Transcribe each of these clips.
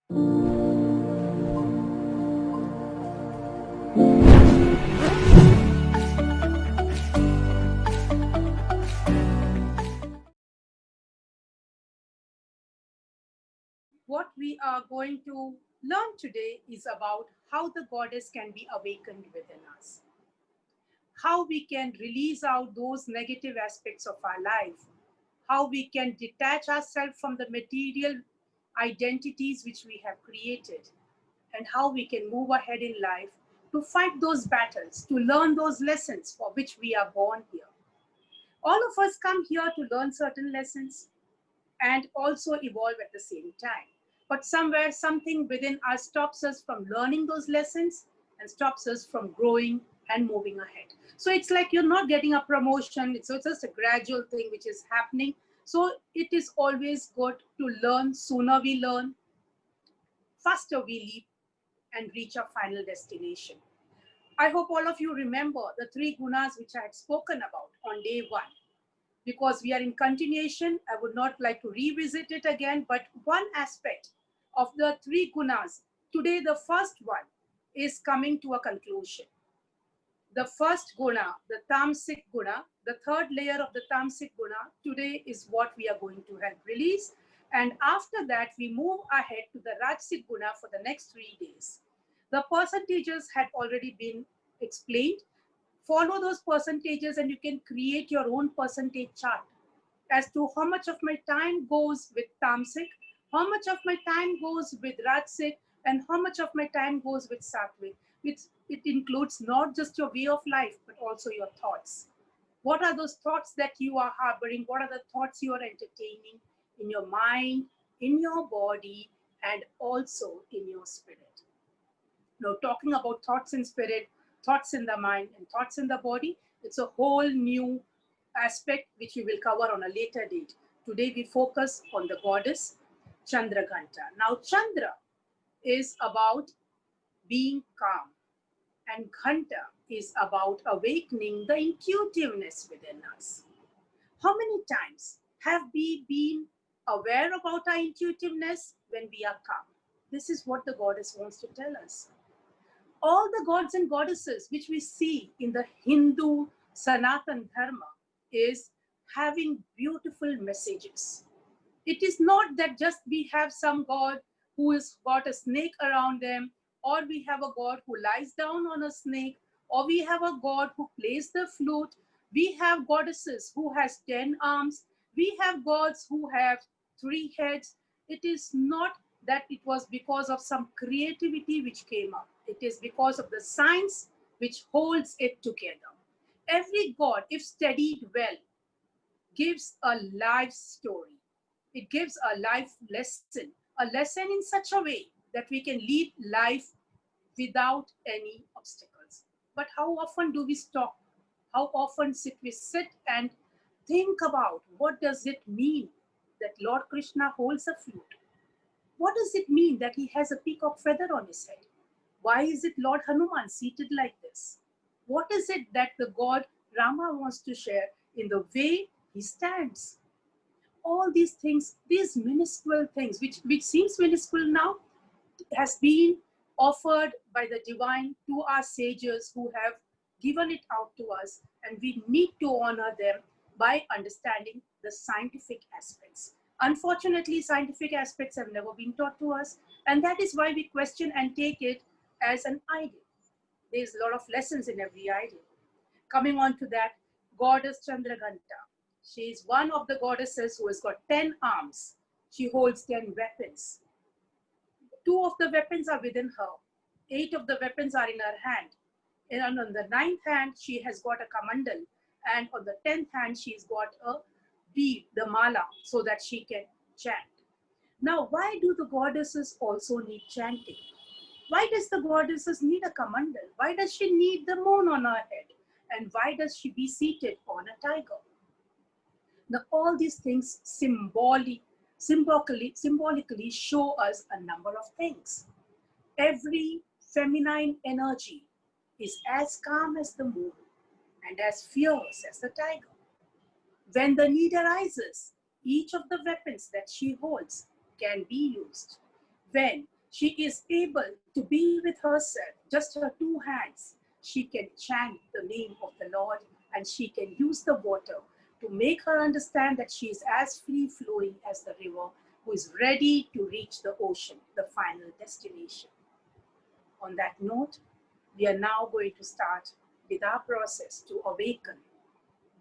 What we are going to learn today is about how the goddess can be awakened within us, how we can release out those negative aspects of our life, how we can detach ourselves from the material identities which we have created, and how we can move ahead in life to fight those battles, to learn those lessons for which we are born here. All of us come here to learn certain lessons and also evolve at the same time. But somewhere, something within us stops us from learning those lessons and stops us from growing and moving ahead. So it's like you're not getting a promotion, it's just a gradual thing which is happening. So it is always good to learn. Sooner we learn, faster we leap and reach our final destination. I hope all of you remember the three gunas which I had spoken about on day one. Because we are in continuation, I would not like to revisit it again, but one aspect of the three gunas, today the first one is coming to a conclusion. The first guna, the tamasic guna, the third layer of the tamasic guna, today is what we are going to help release. And after that, we move ahead to the rajasic guna for the next 3 days. The percentages had already been explained. Follow those percentages and you can create your own percentage chart as to how much of my time goes with tamasic, how much of my time goes with rajasic, and how much of my time goes with sattvic. It includes not just your way of life, but also your thoughts. What are those thoughts that you are harboring? What are the thoughts you are entertaining in your mind, in your body, and also in your spirit? Now, talking about thoughts in spirit, thoughts in the mind, and thoughts in the body, it's a whole new aspect which we will cover on a later date. Today, we focus on the goddess Chandraghanta. Now, Chandra is about being calm, and Ghanta is about awakening the intuitiveness within us. How many times have we been aware about our intuitiveness when we are calm? This is what the goddess wants to tell us. All the gods and goddesses which we see in the Hindu Sanatan Dharma is having beautiful messages. It is not that just we have some god who has got a snake around them, or we have a god who lies down on a snake, or we have a god who plays the flute. We have goddesses who has 10 arms. We have gods who have 3 heads. It is not that it was because of some creativity which came up. It is because of the science which holds it together. Every god, if studied well, gives a life story. It gives a life a lesson in such a way that we can lead life without any obstacles. But how often do we stop? How often we sit and think about what does it mean that Lord Krishna holds a flute? What does it mean that he has a peacock feather on his head? Why is it Lord Hanuman seated like this? What is it that the God Rama wants to share in the way he stands? All these things, these minuscule things, which seems minuscule now, has been offered by the divine to our sages who have given it out to us, and we need to honor them by understanding the scientific aspects. Unfortunately, scientific aspects have never been taught to us, and that is why we question and take it as an idol. There's a lot of lessons in every idol. Coming on to that, goddess Chandraghanta. She is one of the goddesses who has got 10 arms. She holds 10 weapons. 2 of the weapons are within her. 8 of the weapons are in her hand. And on the ninth hand, she has got a kamandal. And on the 10th hand, she's got a bead, the mala, so that she can chant. Now, why do the goddesses also need chanting? Why does the goddesses need a kamandal? Why does she need the moon on her head? And why does she be seated on a tiger? Now, all these things symbolically show us a number of things. Every feminine energy is as calm as the moon and as fierce as the tiger. When the need arises, each of the weapons that she holds can be used. When She is able to be with herself, just her two hands. She can chant the name of the Lord, and she can use the water to make her understand that she is as free flowing as the river who is ready to reach the ocean, the final destination. On that note, we are now going to start with our process to awaken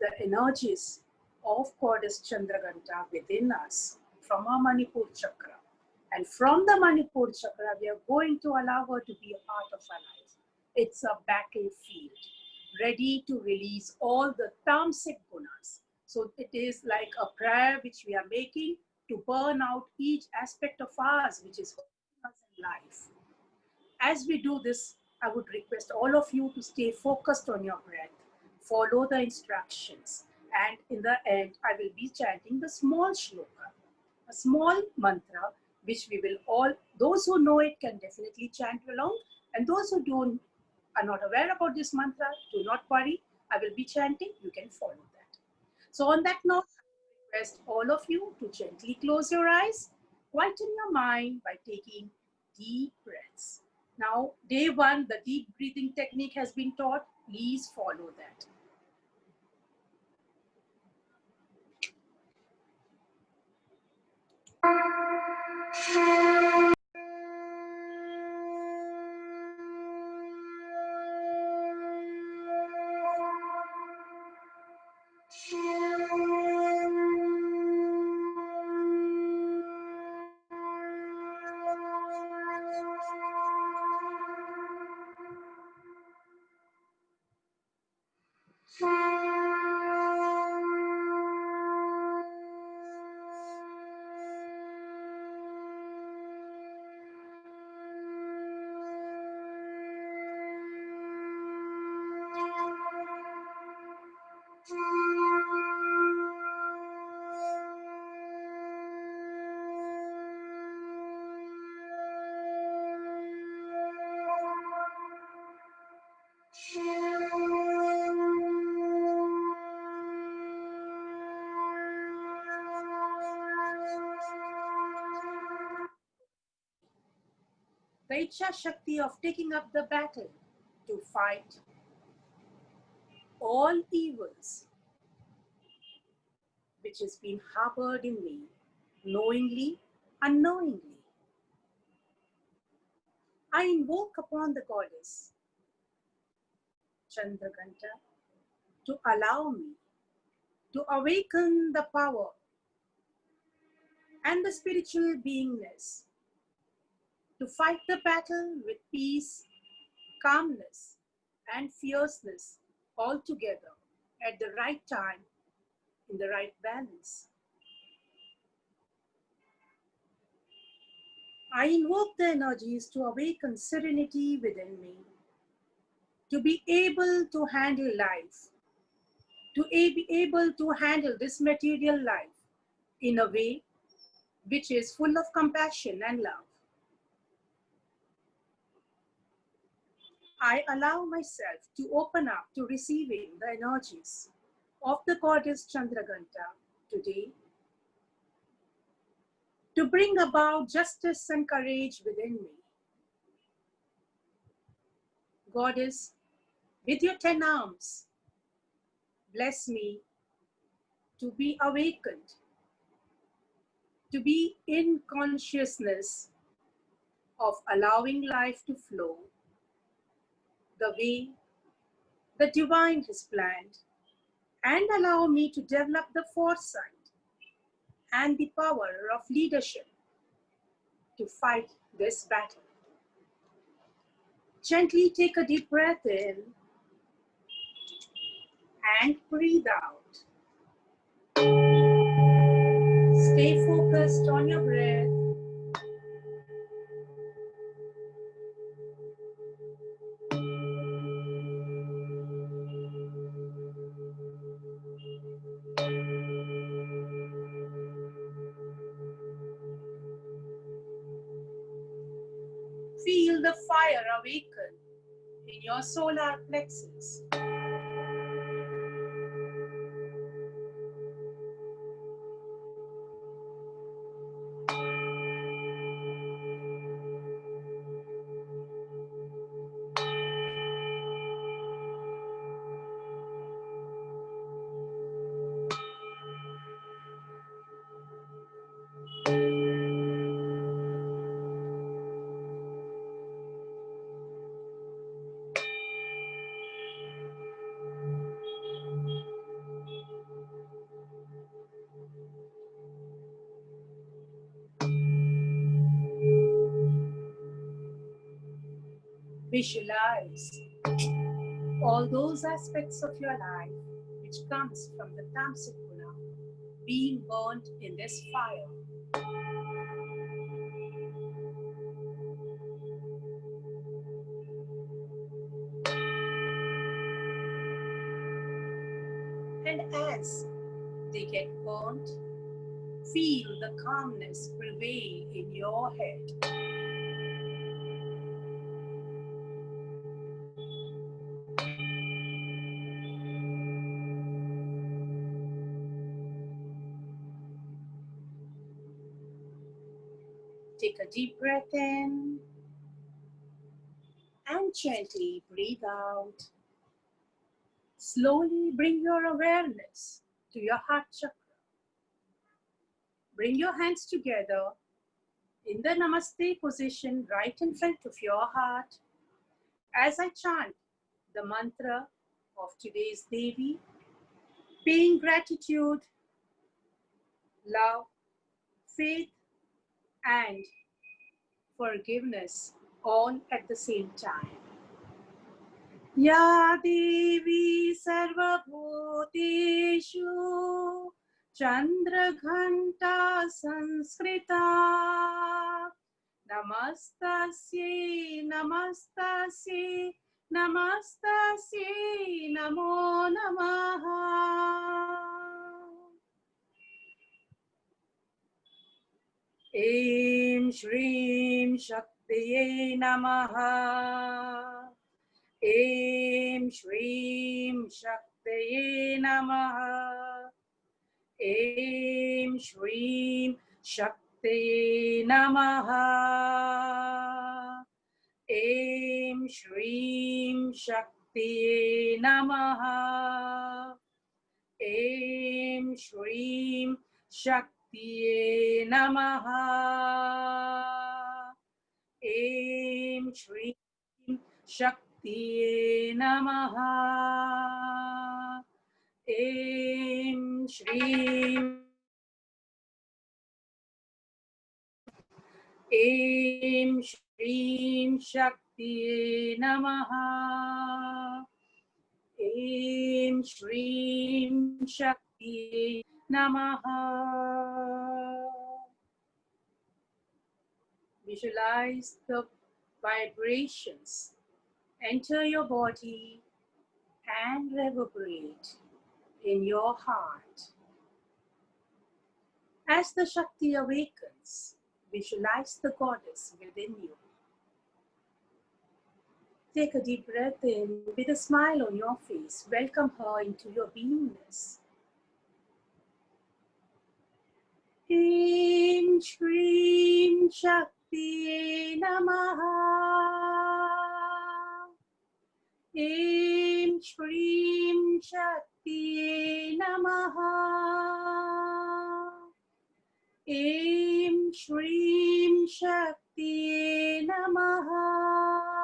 the energies of Goddess Chandraganta within us from our Manipur chakra. And from the Manipur chakra, we are going to allow her to be a part of our life. It's a battlefield, ready to release all the tamasic gunas. So it is like a prayer which we are making to burn out each aspect of ours which is holding us in life. As we do this, I would request all of you to stay focused on your breath, follow the instructions, and in the end, I will be chanting the small shloka, a small mantra, which we will all, those who know it can definitely chant along, and those who don't are not aware about this mantra, do not worry. I will be chanting, you can follow that. So, on that note, I request all of you to gently close your eyes, quieten your mind by taking deep breaths. Now, day one, the deep breathing technique has been taught. Please follow that. The Icha Shakti of taking up the battle to fight all evils which has been harbored in me, knowingly, unknowingly. I invoke upon the goddess Chandraganta to allow me to awaken the power and the spiritual beingness to fight the battle with peace, calmness, and fierceness all together at the right time in the right balance. I invoke the energies to awaken serenity within me, to be able to handle life, to be able to handle this material life in a way which is full of compassion and love. I allow myself to open up to receiving the energies of the goddess Chandraganta today to bring about justice and courage within me. Goddess, with your 10 arms, bless me to be awakened, to be in consciousness of allowing life to flow the way the divine has planned, and allow me to develop the foresight and the power of leadership to fight this battle. Gently take a deep breath in and breathe out. Stay focused on your breath. Feel the fire awaken in your solar plexus. Visualize all those aspects of your life which comes from the Tamasic Guna being burnt in this fire. And as they get burnt, feel the calmness prevail in your head. Take a deep breath in and gently breathe out. Slowly bring your awareness to your heart chakra. Bring your hands together in the Namaste position right in front of your heart as I chant the mantra of today's Devi, paying gratitude, love, faith, and forgiveness all at the same time. Ya Devi Sarvabhuteshu Chandraghanta Sanskrita Namastasye Namastasye Namastasye Namo Namaha. Aim Shrim Shaktiye Namaha. Aim Shrim Shaktiye Namaha. Aim Shrim Shaktiye Namaha. Aim Shrim Shaktiye Namaha. Aim Shrim Shaktiye Namaha. Aim Shrim Shaktiye Namaha. Aim Shrim Aim Shrim Shaktiye Namaha. Aim Shrim Shaktiye Namaha. Visualize the vibrations enter your body and reverberate in your heart. As the Shakti awakens, visualize the goddess within you. Take a deep breath in with a smile on your face. Welcome her into your beingness. Aim Shrim Shakti Namaha. Aim Shrim Shakti Namaha. Aim Shrim Shakti Namaha.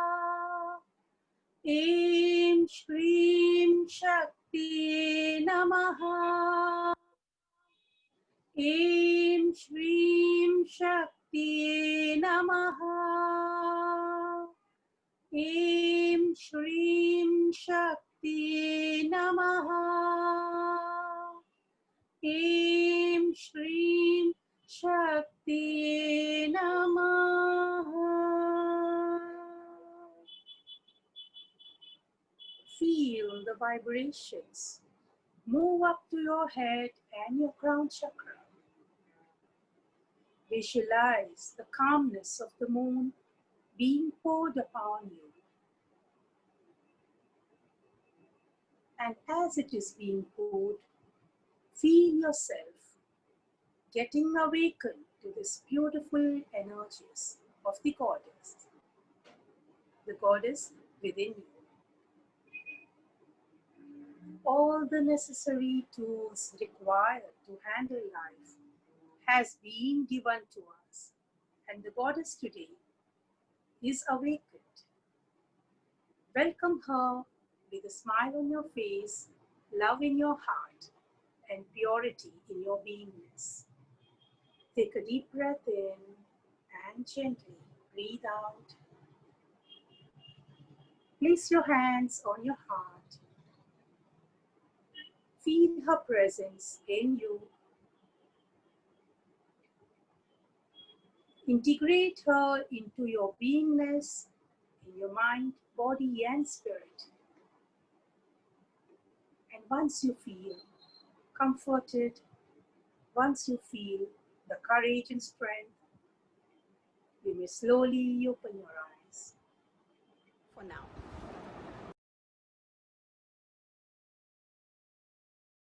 Aim Shrim Shakti Namaha. Aim Shrim Shakti Namaha. Aim Shrim Shakti Namaha. Aim Shrim Shakti Namaha. Feel the vibrations move up to your head and your crown chakra. Visualize the calmness of the moon being poured upon you. And as it is being poured, feel yourself getting awakened to this beautiful energies of the goddess within you. All the necessary tools required to handle life has been given to us, and the goddess today is awakened. Welcome her with a smile on your face, love in your heart, and purity in your beingness. Take a deep breath in and gently breathe out. Place your hands on your heart. Feel her presence in you. Integrate her into your beingness, in your mind, body, and spirit. And once you feel comforted, once you feel the courage and strength, you may slowly open your eyes. For now.